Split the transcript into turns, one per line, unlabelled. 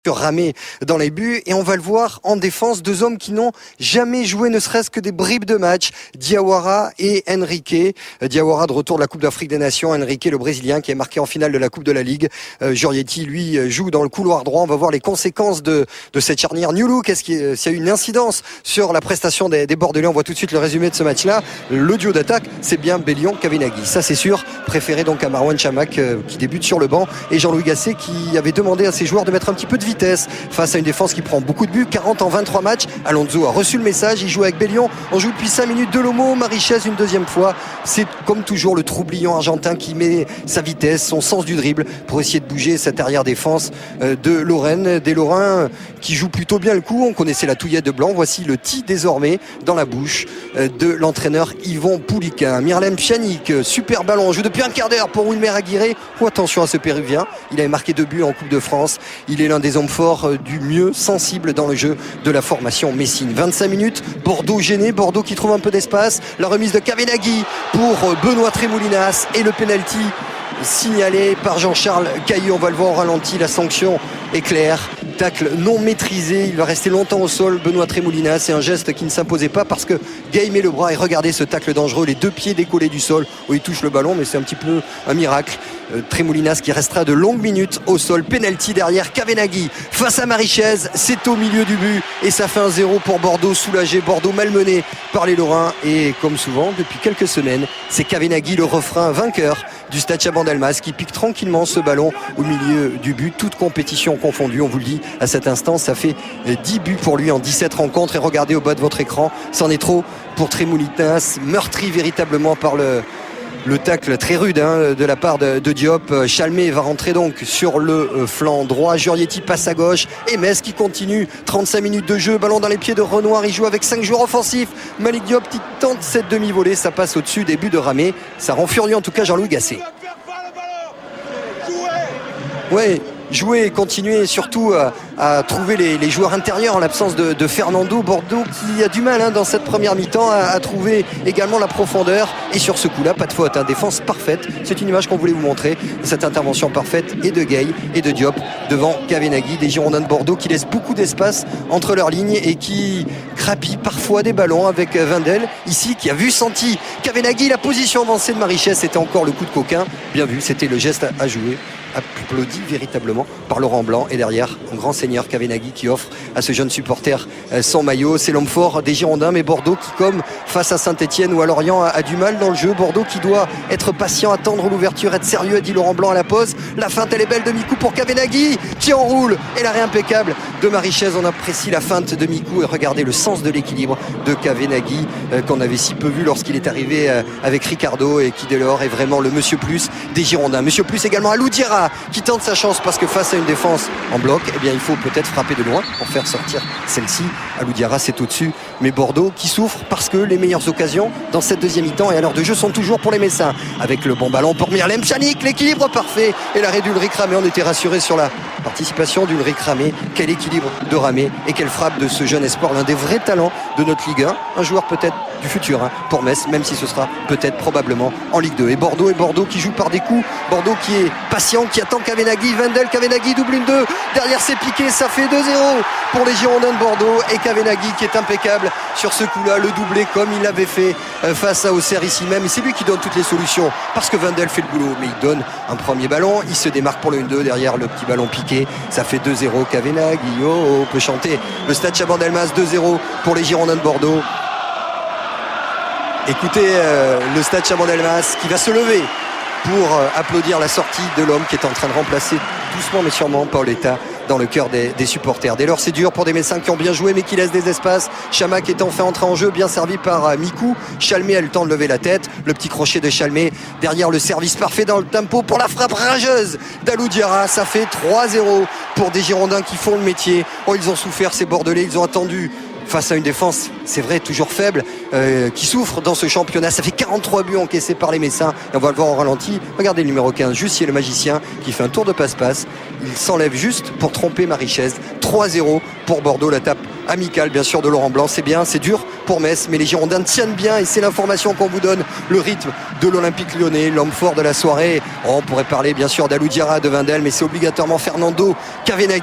ramé dans les buts et on va le voir en défense, deux hommes qui n'ont jamais joué ne serait-ce que des bribes de match, Diawara et Henrique. Diawara de retour de la Coupe d'Afrique des Nations, Henrique le Brésilien qui est marqué en finale de la Coupe de la Ligue. Giorietti lui joue dans le couloir droit. On va voir les conséquences de cette charnière. New Look, s'il y a eu une incidence sur la prestation des Bordelais? On voit tout de suite le résumé de ce match-là. Le duo d'attaque, c'est bien Bellion-Kavenaghi, ça c'est sûr, préféré donc à Marouane Chamakh qui débute sur le banc, et Jean-Louis Gasset qui avait demandé à ses joueurs de mettre un petit peu de vitesse face à une défense qui prend beaucoup de buts, 40 en 23 matchs. Alonso a reçu le message, il joue avec Bellion, on joue depuis 5 minutes, Delomo, Marichez une deuxième fois. C'est comme toujours le troublion argentin qui met sa vitesse, son sens du dribble pour essayer de bouger cette arrière-défense de Lorraine, des Lorrains qui jouent plutôt bien le coup. On connaissait la touillette de Blanc, voici le ti désormais dans la bouche de l'entraîneur Yvon Pouliquin. Miralem Pjanic, super ballon, on joue depuis un quart d'heure pour Wilmer Aguirre. Oh, attention à ce Péruvien, il avait marqué 2 buts en Coupe de France, il est l'un des hommes forts du mieux sensible dans le jeu de la formation Messine. 25 minutes, Bordeaux gêné, Bordeaux qui trouve un peu d'espace, la remise de Kavenaghi pour Benoît Tremoulinas et le penalty signalé par Jean-Charles Caillou. On va le voir au ralenti, la sanction est claire, tacle non maîtrisé, il va rester longtemps au sol Benoît Tremoulinas. C'est un geste qui ne s'imposait pas parce que Gay met le bras et regardez ce tacle dangereux, les 2 pieds décollés du sol où il touche le ballon, mais c'est un petit peu un miracle. Tremoulinas qui restera de longues minutes au sol. Penalty derrière Kavenaghi face à Marichez, c'est au milieu du but et ça fait 1-0 pour Bordeaux, soulagé, Bordeaux malmené par les Lorrains. Et comme souvent depuis quelques semaines, c'est Kavenaghi le refrain vainqueur du Stade Chaban-Delmas qui pique tranquillement ce ballon au milieu du but, toute compétition confondue. On vous le dit à cet instant, ça fait 10 buts pour lui en 17 rencontres. Et regardez au bas de votre écran, c'en est trop pour Tremoulinas, meurtri véritablement par le tacle très rude de la part de Diop. Chalmé va rentrer donc sur le flanc droit, Giorietti passe à gauche et Metz qui continue, 35 minutes de jeu, ballon dans les pieds de Renoir, il joue avec 5 joueurs offensifs. Malik Diop qui tente cette demi-volée, ça passe au-dessus des buts de Ramé, ça rend furieux en tout cas Jean-Louis Gasset. Ouais, jouer et continuer surtout à trouver les joueurs intérieurs en l'absence de Fernando. Bordeaux qui a du mal dans cette première mi-temps à trouver également la profondeur, et sur ce coup là pas de faute, défense parfaite. C'est une image qu'on voulait vous montrer, cette intervention parfaite et de Gay et de Diop devant Kavenaghi, des Girondins de Bordeaux qui laissent beaucoup d'espace entre leurs lignes et qui crapillent parfois des ballons avec Wendel ici qui a vu senti Kavenaghi, la position avancée de Marichez, c'était encore le coup de coquin, bien vu, c'était le geste à jouer, applaudi véritablement par Laurent Blanc, et derrière un grand seigneur Kavenaghi qui offre à ce jeune supporter son maillot. C'est l'homme fort des Girondins, mais Bordeaux qui, comme face à Saint-Etienne ou à Lorient, a du mal dans le jeu. Bordeaux qui doit être patient, attendre l'ouverture, être sérieux, a dit Laurent Blanc à la pause. La feinte elle est belle de Mikou pour Kavenaghi qui enroule, et l'arrêt impeccable de Marichez. On apprécie la feinte de Mikou et regardez le sens de l'équilibre de Kavenaghi qu'on avait si peu vu lorsqu'il est arrivé avec Ricardo, et qui dès lors est vraiment le monsieur plus des Girondins. Monsieur plus également à Loudiera qui tente sa chance parce que face à une défense en bloc, eh bien il faut peut-être frapper de loin pour faire sortir celle-ci. Aloudiara c'est au-dessus, mais Bordeaux qui souffre parce que les meilleures occasions dans cette deuxième mi-temps et à l'heure de jeu sont toujours pour les Messins. Avec le bon ballon pour Miralem Pjanic, l'équilibre parfait et l'arrêt d'Ulrich Ramé. On était rassuré sur la participation d'Ulrich Ramé. Quel équilibre de Ramé et quelle frappe de ce jeune espoir, l'un des vrais talents de notre Ligue 1, un joueur peut-être du futur pour Metz, même si ce sera peut-être probablement en Ligue 2. Et Bordeaux qui joue par des coups, Bordeaux qui est patient, qui attend Kavenaghi, Wendel, Kavenaghi double 1-2, derrière c'est piqué, ça fait 2-0 pour les Girondins de Bordeaux, et Kavenaghi qui est impeccable sur ce coup-là, le doublé comme il l'avait fait face à Auxerre ici même, et c'est lui qui donne toutes les solutions, parce que Wendel fait le boulot, mais il donne un premier ballon, il se démarque pour le 1-2, derrière le petit ballon piqué, ça fait 2-0, Kavenaghi, on peut chanter le Stade Chaban-Delmas, 2-0 pour les Girondins de Bordeaux. Écoutez le Stade Chaban-Delmas qui va se lever pour applaudir la sortie de l'homme qui est en train de remplacer doucement mais sûrement Paoletta dans le cœur des supporters. Dès lors c'est dur pour des Messins qui ont bien joué mais qui laissent des espaces. Chamakh est enfin entré en jeu, bien servi par Mikou. Chalmé a le temps de lever la tête, le petit crochet de Chalmé, derrière le service parfait dans le tempo pour la frappe rageuse d'Aloudiara. Ça fait 3-0 pour des Girondins qui font le métier. Oh, ils ont souffert ces Bordelais, ils ont attendu face à une défense, c'est vrai, toujours faible, qui souffre dans ce championnat. Ça fait 43 buts encaissés par les Messins, et on va le voir en ralenti. Regardez le numéro 15, Jussier le magicien, qui fait un tour de passe-passe. Il s'enlève juste pour tromper Marichez. 3-0 pour Bordeaux, la tape amicale bien sûr de Laurent Blanc. C'est bien, c'est dur pour Metz, mais les Girondins tiennent bien, et c'est l'information qu'on vous donne. Le rythme de l'Olympique Lyonnais, l'homme fort de la soirée. On pourrait parler bien sûr d'Aloudiara, de Wendel, mais c'est obligatoirement Fernando Kavenaghi.